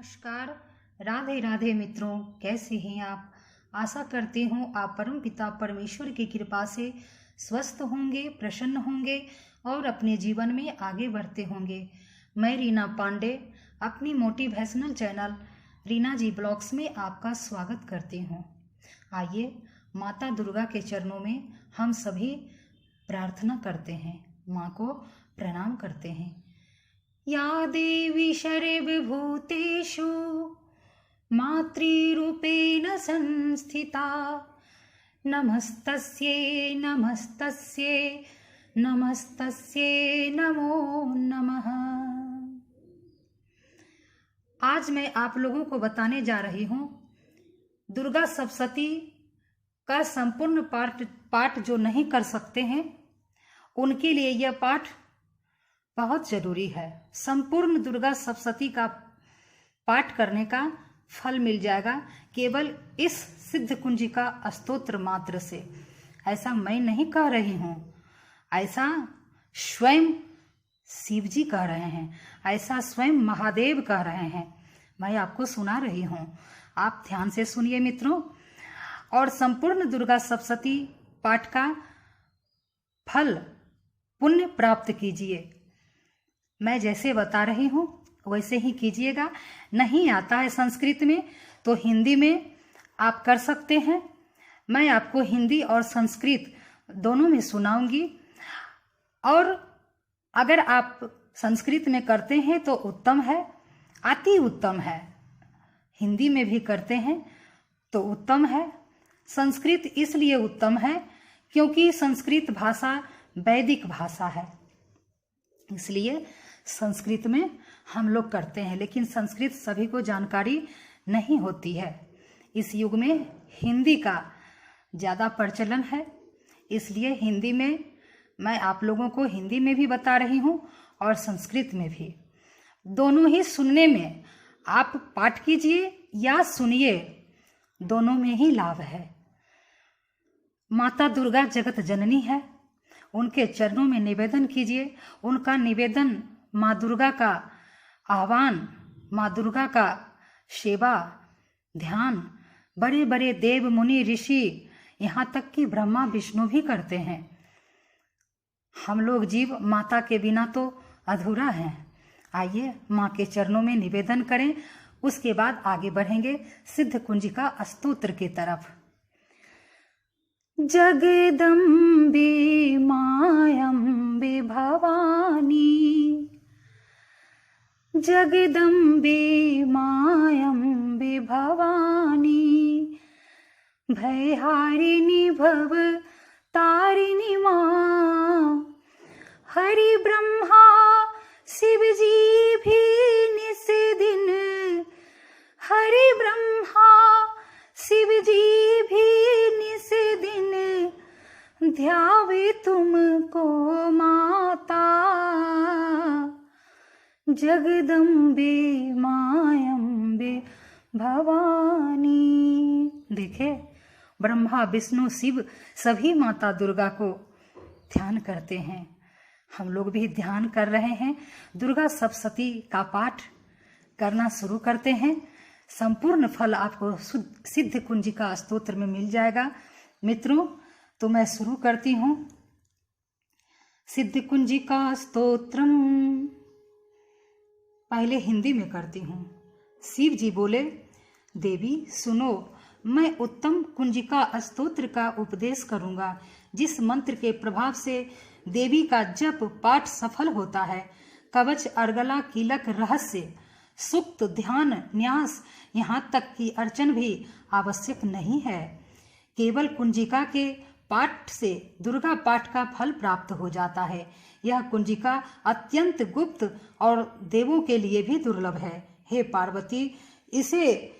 नमस्कार। राधे राधे मित्रों, कैसे हैं आप। आशा करती हूँ आप परम पिता परमेश्वर की कृपा से स्वस्थ होंगे, प्रसन्न होंगे और अपने जीवन में आगे बढ़ते होंगे। मैं रीना पांडे अपनी मोटिवेशनल चैनल रीना जी ब्लॉग्स में आपका स्वागत करती हूँ। आइए माता दुर्गा के चरणों में हम सभी प्रार्थना करते हैं, माँ को प्रणाम करते हैं। या देवी सर्वभूतेषु मातृरूपेण संस्थिता नमस्तस्यै नमस्तस्यै नमस्तस्यै नमो नमः। आज मैं आप लोगों को बताने जा रही हूँ दुर्गा सप्तशती का संपूर्ण पाठ जो नहीं कर सकते हैं उनके लिए यह पाठ बहुत जरूरी है। संपूर्ण दुर्गा सप्तशती का पाठ करने का फल मिल जाएगा केवल इस सिद्ध कुंजिका स्तोत्र मात्र से। ऐसा मैं नहीं कह रही हूँ, ऐसा स्वयं शिव जी कह रहे हैं, ऐसा स्वयं महादेव कह रहे हैं। मैं आपको सुना रही हूँ, आप ध्यान से सुनिए मित्रों। और संपूर्ण दुर्गा सप्तशती पाठ का फल पुण्य प्राप्त कीजिए। मैं जैसे बता रही हूँ वैसे ही कीजिएगा। नहीं आता है संस्कृत में तो हिंदी में आप कर सकते हैं। मैं आपको हिंदी और संस्कृत दोनों में सुनाऊंगी, और अगर आप संस्कृत में करते हैं तो उत्तम है, अति उत्तम है। हिंदी में भी करते हैं तो उत्तम है। संस्कृत इसलिए उत्तम है क्योंकि संस्कृत भाषा वैदिक भाषा है, इसलिए संस्कृत में हम लोग करते हैं। लेकिन संस्कृत सभी को जानकारी नहीं होती है। इस युग में हिंदी का ज़्यादा प्रचलन है, इसलिए हिंदी में मैं आप लोगों को हिंदी में भी बता रही हूँ और संस्कृत में भी। दोनों ही सुनने में आप पाठ कीजिए या सुनिए, दोनों में ही लाभ है। माता दुर्गा जगत जननी है, उनके चरणों में निवेदन कीजिए। उनका निवेदन, माँ दुर्गा का आह्वान, माँ दुर्गा का सेवा ध्यान बड़े बड़े देव मुनि ऋषि, यहाँ तक कि ब्रह्मा विष्णु भी करते हैं। हम लोग जीव माता के बिना तो अधूरा हैं। आइए माँ के चरणों में निवेदन करें, उसके बाद आगे बढ़ेंगे सिद्ध कुंजिका स्तोत्र की तरफ। जगदम्बे मायम्बे भवानी, जगदम्बे मायम्बे भवानी, भयहारिणी भव तारिणी माँ। हरि ब्रह्मा शिव जी भी निस दिन, हरि ब्रह्मा शिव जी भी निस दिन, ध्यावे तुमको माता, जगदम्बे मायम्बे भवानी। देखे, ब्रह्मा विष्णु शिव सभी माता दुर्गा को ध्यान करते हैं। हम लोग भी ध्यान कर रहे हैं। दुर्गा सप्तशती का पाठ करना शुरू करते हैं। संपूर्ण फल आपको सिद्ध कुंजिका स्तोत्र में मिल जाएगा मित्रों। तो मैं शुरू करती हूँ। सिद्ध कुंजिका स्तोत्रम पहले हिंदी में करती हूँ। शिव जी बोले, देवी सुनो, मैं उत्तम कुंजिका स्तोत्र का उपदेश करूँगा, जिस मंत्र के प्रभाव से देवी का जप पाठ सफल होता है। कवच, अर्गला, कीलक, रहस्य, सुक्त, ध्यान, न्यास, यहाँ तक कि अर्चन भी आवश्यक नहीं है। केवल कुंजिका के पाठ से दुर्गा पाठ का फल प्राप्त हो जाता है। यह कुंजिका अत्यंत गुप्त और देवों के लिए भी दुर्लभ है। हे पार्वती, इसे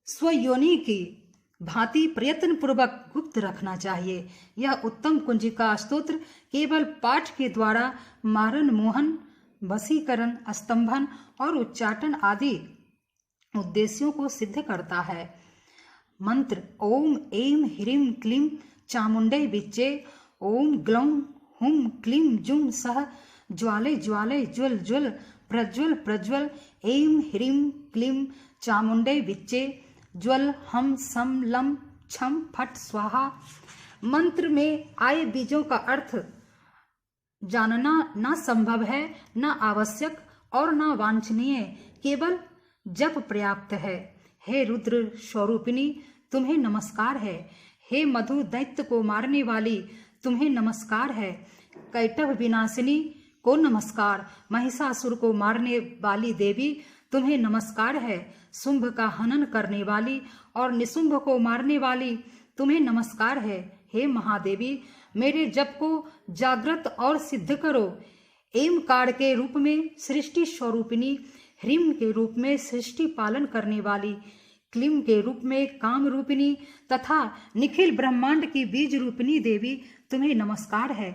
स्वयोनि की भांति प्रयत्न पूर्वक गुप्त रखना चाहिए। यह उत्तम कुंजिका स्तोत्र केवल पाठ के द्वारा मारण, मोहन, वशीकरण, स्तंभन और उच्चाटन आदि उद्देश्यों को सिद्ध करता है। मंत्र: ओम ऐं ह्रीं क्लीं चामुंडै विच्चे, ओम ग्लौं हुं क्लीं जुं सः ज्वाले ज्वाले ज्वल ज्वल प्रज्वल प्रज्वल ऐं ह्रीं क्लीं चामुंडे विच्चे ज्वल हम सम लम छम फट स्वाहा। मंत्र में आए बीजों का अर्थ जानना ना संभव है, ना आवश्यक और ना वांछनीय, केवल जप पर्याप्त है। हे रुद्र स्वरूपिणी तुम्हें नमस्कार है। हे मधु दैत्य को मारने वाली तुम्हें नमस्कार है। कैटभ विनाशिनी को नमस्कार। महिषासुर को मारने वाली देवी तुम्हें नमस्कार है। शुंभ का हनन करने वाली और निशुंभ को मारने वाली तुम्हें नमस्कार है। हे महादेवी मेरे जप को जागृत और सिद्ध करो। एमकार के रूप में सृष्टि स्वरूपिणी, ह्रीम के रूप में सृष्टि पालन करने वाली, क्लीम के रूप में काम रूपिणी तथा निखिल ब्रह्मांड की बीज रूपिणी देवी तुम्हें नमस्कार है।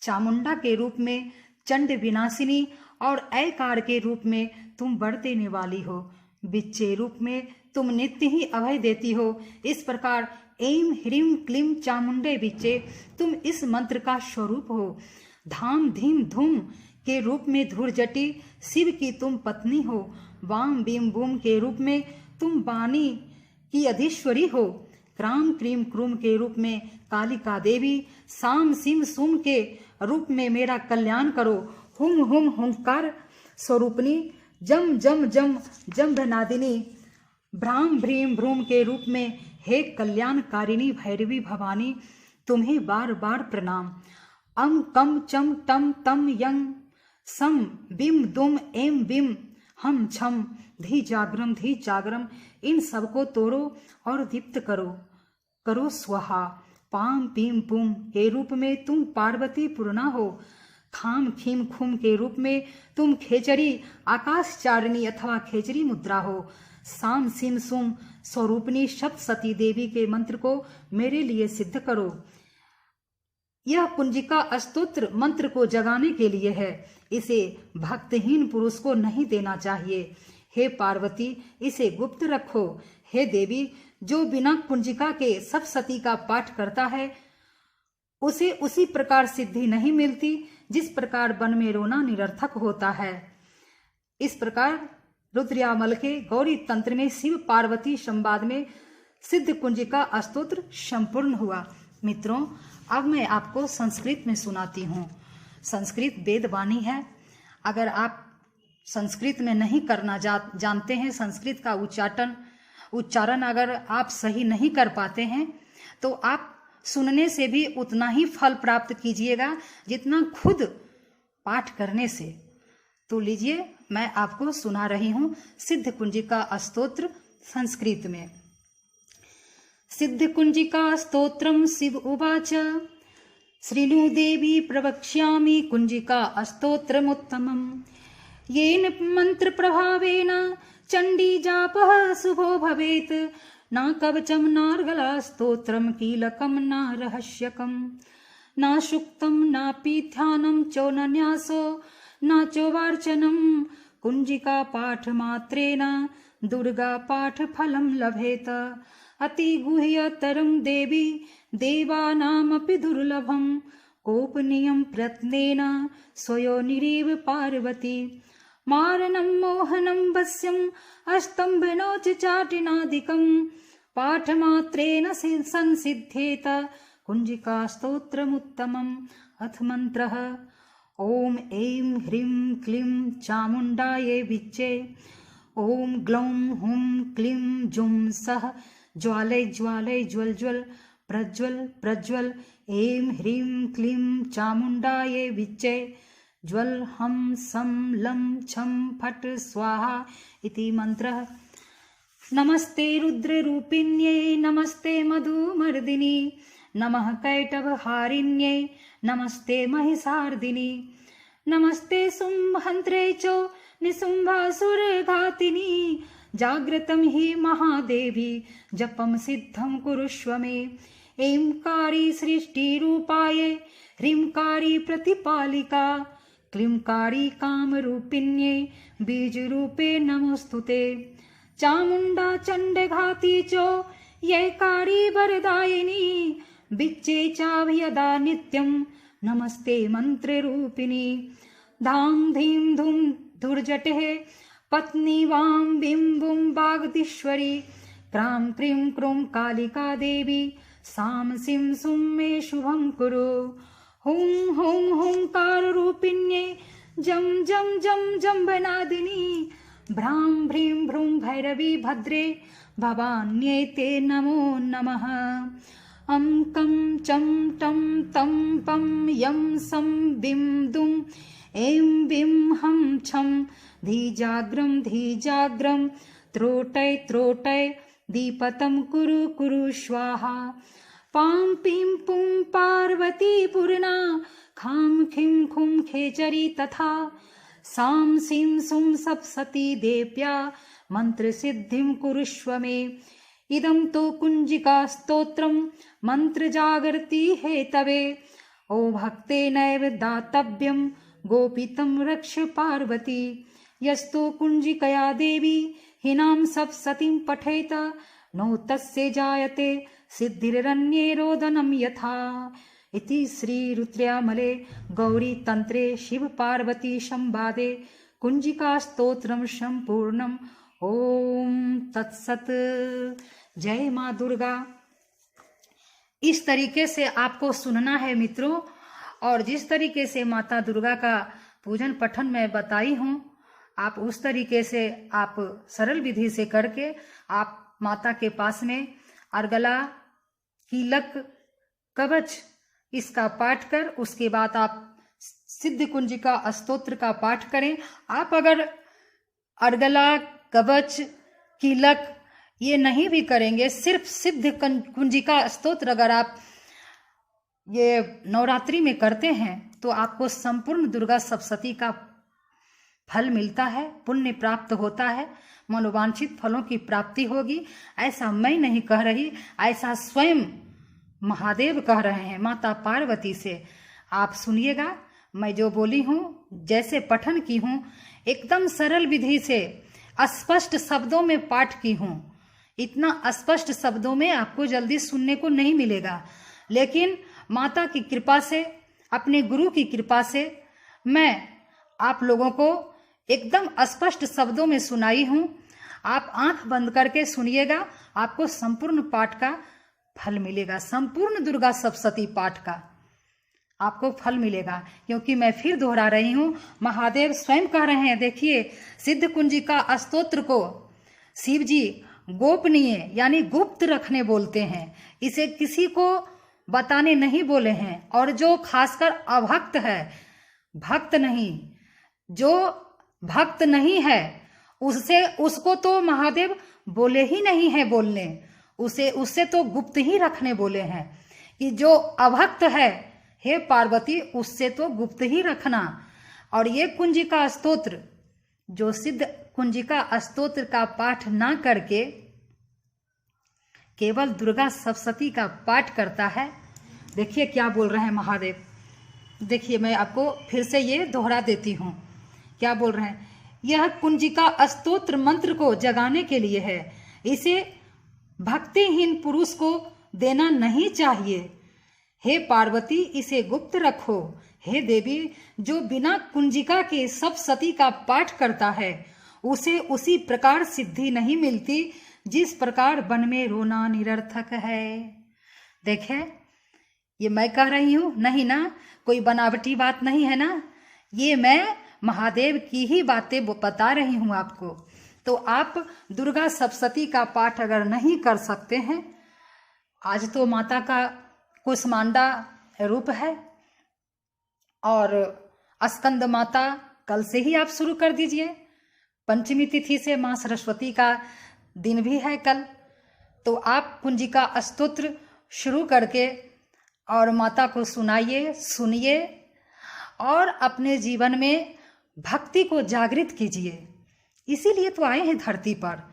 चामुंडा के रूप में चंड विनाशिनी और ऐकार के रूप में तुम वर देने वाली हो। बिच्चे रूप में तुम नित्य ही अभय देती हो। इस प्रकार ऐं ह्रीं क्लीं चामुंडे बिच्चे तुम इस मंत्र का स्वरूप हो। धाम धीम धूम के रूप में धूर्जटी शिव की तुम पत्नी हो। वाम बीम बूम के रूप में तुम वाणी की अधीश्वरी हो। क्राम क्रीम क्रूम के रूप में कालिका देवी, साम सिम सुम के रूप में मेरा कल्याण करो। हुम हुम हुंकार स्वरूपनी, जम जम जम जम्भनादिनी, भ्राम भ्रीम भ्रूम के रूप में हे कल्याणकारिणी भैरवी भवानी तुम्हें बार बार प्रणाम। अम कम चम टम तम यंग सम बिम दुम एम बिम हम छम धी जागरम इन सबको तोड़ो और दीप्त करो स्वाहा। पाम पीम पुम के रूप में तुम पार्वती पूर्णा हो। खाम खीम खुम के रूप में तुम खेचरी आकाश चारिणी अथवा खेचरी मुद्रा हो। साम सिम सुम स्वरूपनी सप्तसती देवी के मंत्र को मेरे लिए सिद्ध करो। यह कुंजिका स्तोत्र मंत्र को जगाने के लिए है, इसे भक्तहीन पुरुष को नहीं देना चाहिए। हे पार्वती इसे गुप्त रखो। हे देवी जो बिना कुंजिका के सप्तसती का पाठ करता है उसे उसी प्रकार सिद्धि नहीं मिलती जिस प्रकार वन में रोना निरर्थक होता है। इस प्रकार रुद्रयामल के गौरी तंत्र में शिव पार्वती संवाद में सिद्ध कुंजिका स्तोत्र संपूर्ण हुआ। मित्रों अब मैं आपको संस्कृत में सुनाती हूँ। संस्कृत वेद वाणी है। अगर आप संस्कृत में नहीं करना जानते हैं, संस्कृत का उच्चारण अगर आप सही नहीं कर पाते हैं तो आप सुनने से भी उतना ही फल प्राप्त कीजिएगा जितना खुद पाठ करने से। तो लीजिए मैं आपको सुना रही हूँ सिद्ध कुंजिका स्तोत्र संस्कृत में। सिद्ध कुंजिका स्तोत्रम शिव उवाच श्रीनु देवी प्रवक्ष्यामि कुंजिका स्तोत्रमुत्तमम् येन मंत्र प्रभावेन चंडी जापः शुभो भवेत् न कवचम नार्गला स्तोत्रम कीलकम न रहस्यकम न शुक्तम नापि ध्यानम चो न न्यासो न चोवार्चनम कुंजिका पाठ मात्रेण दुर्गा पाठ फलम लभेत अति गुह्यतरं देवी देवानामपि दुर्लभं गोपनीयं प्रत्नेन स्वयोनिरेव पार्वती मारणं मोहनं वश्यं अस्तम्भनोच चाटिनादिकं पाठमात्रेण संसिद्धेत कुंजिका स्तोत्रमुत्तमम्। अथ मंत्रः ओम ऐं ह्रीं क्लीं चामुण्डायै विच्चे ओम ग्लौं हुं क्लीं जुं सः ज्वालय ज्वालय ज्वल ज्वल प्रज्वल प्रज्वल ऐं ह्रीं क्लीं चामुण्डायै विच्चे ज्वल हम सम लं छम फट स्वाहा इति मंत्रः। नमस्ते रुद्ररूपिण्यै नमस्ते मधुमर्दिनी नमः कैटभहारिण्यै नमस्ते महिषार्दिनी नमस्ते शुम्भहन्त्रे च निशुम्भासुरघातिनी जागृतं हि महादेवी जपं सिद्धं कुरुष्व मे। ऐंकारी सृष्टिरूपायै ह्रींकारी प्रतिपालिका क्लींकारी कामरूपिण्यै बीजरूपे नमोस्तुते चामुण्डा चण्डघाती च यैकारी वरदायिनी बिच्चे चाभियदा नित्यं नमस्ते मंत्ररूपिणी धाम धीम धूम दुर्जटे पत्नी वां बिं बुं वागदीश्वरी क्रां क्रीं क्रूं कालिका देवी सां सिं सुं मे शुभं कुरु। हुं हुं हुंकार रूपिण्ये जं जं जं जम्बनादिनी भ्रां भ्रीं भ्रूं भैरवी भद्रे भवान्यै ते नमो नमः। अं कं चं टं तं पं यं सं बिं दुं ऐं बिं हं छं धीजाग्रं त्रोटय त्रोटय दीपतं कुरु कुरु स्वाहा। पां पिं पुं पार्वती पूर्णा खां खिं खुं खेचरी तथा सां सिं सुं सप्तशती देव्या मंत्र सिद्धिं कुरुष्व मे। इदं तो कुंजिका स्तोत्रं मंत्र जागर्ति हेतवे ओ भक्ते नैव दातव्यं गोपितं रक्ष पार्वती। यस्तु कुंजिकया देवी हिनां सप्तशतीं पठेत नो तस्य जायते सिद्धिरन्ये रोदनं यथा। इति श्री रुद्रयामले गौरी तंत्रे शिव पार्वती संवादे कुंजिका स्तोत्रम संपूर्णम। ओम तत्सत। जय माँ दुर्गा। इस तरीके से आपको सुनना है मित्रों, और जिस तरीके से माता दुर्गा का पूजन पठन मैं बताई हूँ, आप उस तरीके से आप सरल विधि से करके आप माता के पास में अर्गला, कीलक, कवच इसका पाठ कर उसके बाद आप सिद्ध कुंजिका स्तोत्र का पाठ करें। आप अगर अर्गला, कवच, कीलक ये नहीं भी करेंगे, सिर्फ सिद्ध कुंजिका स्तोत्र अगर आप ये नवरात्रि में करते हैं तो आपको संपूर्ण दुर्गा सप्तशती का फल मिलता है, पुण्य प्राप्त होता है, मनोवांछित फलों की प्राप्ति होगी। ऐसा मैं नहीं कह रही, ऐसा स्वयं महादेव कह रहे हैं माता पार्वती से। आप सुनिएगा, मैं जो बोली हूँ, जैसे पठन की हूँ, एकदम सरल विधि से स्पष्ट शब्दों में पाठ की हूँ। इतना स्पष्ट शब्दों में आपको जल्दी सुनने को नहीं मिलेगा, लेकिन माता की कृपा से, अपने गुरु की कृपा से मैं आप लोगों को एकदम स्पष्ट शब्दों में सुनाई हूँ। आप आंख बंद करके सुनिएगा, आपको संपूर्ण पाठ का फल मिलेगा, संपूर्ण दुर्गा सप्तशती पाठ का आपको फल मिलेगा। क्योंकि मैं फिर दोहरा रही हूँ, महादेव स्वयं कह रहे हैं, देखिए सिद्ध कुंजिका स्तोत्र को शिव जी गोपनीय यानी गुप्त रखने बोलते हैं, इसे किसी को बताने नहीं बोले हैं। और जो खासकर अभक्त है, भक्त नहीं, जो भक्त नहीं है उसको तो महादेव बोले ही नहीं है बोलने, उससे तो गुप्त ही रखने बोले हैं कि जो अभक्त है हे पार्वती उससे तो गुप्त ही रखना। और ये कुंजिका स्तोत्र, जो सिद्ध कुंजिका स्तोत्र का पाठ ना करके केवल दुर्गा सप्तशती का पाठ करता है, देखिए क्या बोल रहे हैं महादेव। देखिए मैं आपको फिर से ये दोहरा देती हूँ, क्या बोल रहे हैं। यह कुंजिका स्तोत्र मंत्र को जगाने के लिए है, इसे भक्तिहीन पुरुष को देना नहीं चाहिए। हे पार्वती इसे गुप्त रखो। हे देवी, जो बिना कुंजिका के सप्तशती का पाठ करता है उसे उसी प्रकार सिद्धि नहीं मिलती जिस प्रकार वन में रोना निरर्थक है। देखे, ये मैं कह रही हूँ नहीं ना, कोई बनावटी बात नहीं है ना, ये मैं महादेव की ही बातें बता रही हूँ आपको। तो आप दुर्गा सप्तशती का पाठ अगर नहीं कर सकते हैं, आज तो माता का कुष्मांडा रूप है और स्कंद माता कल से ही आप शुरू कर दीजिए। पंचमी तिथि से माँ सरस्वती का दिन भी है कल, तो आप कुंजिका स्तोत्र शुरू करके और माता को सुनाइए, सुनिए और अपने जीवन में भक्ति को जागृत कीजिए। इसीलिए तो आए हैं धरती पर।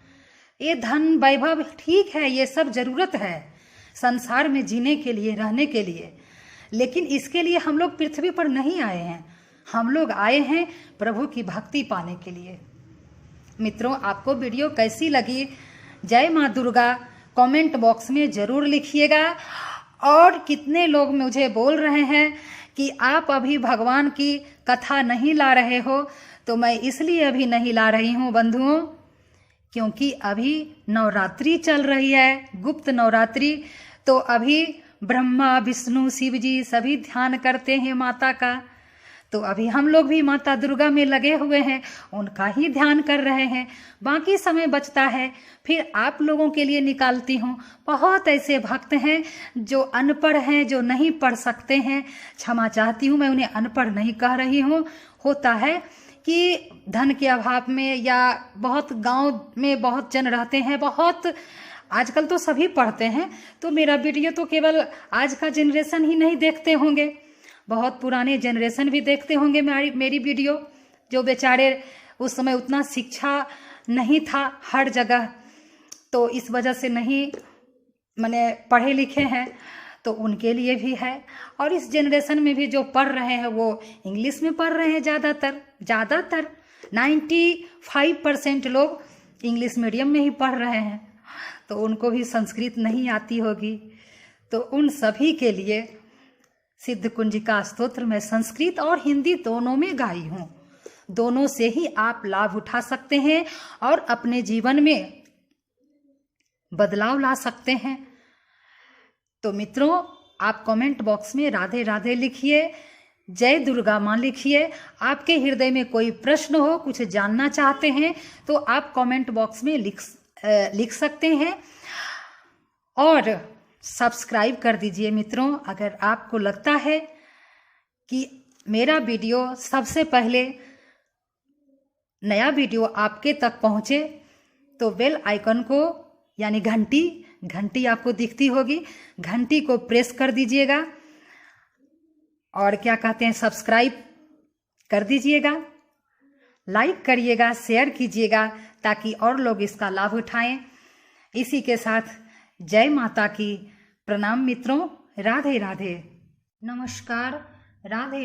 ये धन वैभव ठीक है, ये सब जरूरत है संसार में जीने के लिए, रहने के लिए, लेकिन इसके लिए हम लोग पृथ्वी पर नहीं आए हैं। हम लोग आए हैं प्रभु की भक्ति पाने के लिए। मित्रों, आपको वीडियो कैसी लगी? जय माँ दुर्गा कमेंट बॉक्स में जरूर लिखिएगा। और कितने लोग मुझे बोल रहे हैं कि आप अभी भगवान की कथा नहीं ला रहे हो, तो मैं इसलिए अभी नहीं ला रही हूँ बंधुओं, क्योंकि अभी नवरात्रि चल रही है, गुप्त नवरात्रि। तो अभी ब्रह्मा विष्णु शिव जी सभी ध्यान करते हैं माता का। तो अभी हम लोग भी माता दुर्गा में लगे हुए हैं, उनका ही ध्यान कर रहे हैं। बाकी समय बचता है फिर आप लोगों के लिए निकालती हूँ। बहुत ऐसे भक्त हैं जो अनपढ़ हैं, जो नहीं पढ़ सकते हैं। क्षमा चाहती हूँ, मैं उन्हें अनपढ़ नहीं कह रही हूँ। होता है कि धन के अभाव में, या बहुत गांव में बहुत जन रहते हैं, बहुत आजकल तो सभी पढ़ते हैं। तो मेरा वीडियो तो केवल आज का जनरेशन ही नहीं देखते होंगे, बहुत पुराने जनरेशन भी देखते होंगे मेरी वीडियो, जो बेचारे उस समय उतना शिक्षा नहीं था हर जगह, तो इस वजह से नहीं माने पढ़े लिखे हैं, तो उनके लिए भी है। और इस जनरेशन में भी जो पढ़ रहे हैं वो इंग्लिश में पढ़ रहे हैं। ज़्यादातर 95% लोग इंग्लिश मीडियम में ही पढ़ रहे हैं, तो उनको भी संस्कृत नहीं आती होगी। तो उन सभी के लिए सिद्ध कुंजिका स्तोत्र मैं संस्कृत और हिंदी दोनों में गाई हूँ। दोनों से ही आप लाभ उठा सकते हैं और अपने जीवन में बदलाव ला सकते हैं। तो मित्रों, आप कमेंट बॉक्स में राधे राधे लिखिए, जय दुर्गा माँ लिखिए। आपके हृदय में कोई प्रश्न हो, कुछ जानना चाहते हैं, तो आप कमेंट बॉक्स में लिख सकते हैं। और सब्सक्राइब कर दीजिए मित्रों। अगर आपको लगता है कि मेरा वीडियो सबसे पहले नया वीडियो आपके तक पहुंचे, तो बेल आइकन को यानी घंटी आपको दिखती होगी, घंटी को प्रेस कर दीजिएगा और क्या कहते हैं, सब्सक्राइब कर दीजिएगा, लाइक करिएगा, शेयर कीजिएगा, ताकि और लोग इसका लाभ उठाएं। इसी के साथ जय माता की, प्रणाम मित्रों, राधे राधे, नमस्कार, राधे राधे।